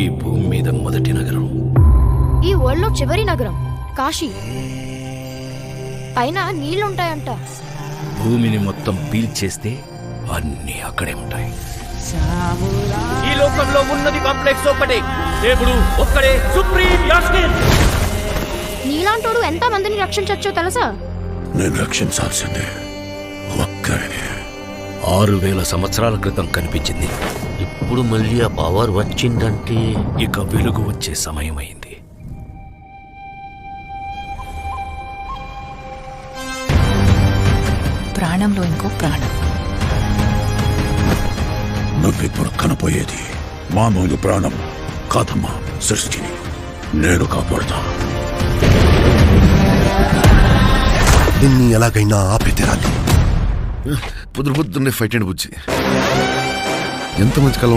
ఈ భూమి మీద మొదటి నగరం, ఈ వరల్డ్ లో చివరి నగరం కాశీ. పైన నీళ్లుంటాయంట. భూమిని మొత్తం పీల్చేస్తే అన్నీ అక్కడే ఉంటాయి. ఈ లోకంలో ఉన్నది కాంప్లెక్స్ ఒక్కటే, దేవుడు ఒక్కడే సుప్రీం యాస్కిన్. నీలాంటోడు ఎంత మందిని రక్షించొచ్చో తెలుసా? నేను రక్షించాల్సిందే ఒక్కడిని. 6000 సంవత్సరాల క్రితం కనిపించింది. ఇప్పుడు మళ్ళీ ఆ పవర్ వచ్చిందంటే ఇక వెలుగు వచ్చే సమయమైంది. ప్రాణంలో ఇంకో ప్రాణం. నువ్విప్పుడు కనపోయేది మామూలు ప్రాణం కాదమ్మా, సృష్టిని నేను కాపాడుతా. నిన్ను ఎలాగైనా ఆపే తీరాలి. పొద్దున్నే ఫైట్ అండి బుజ్జి. ఎంత మంచి కళ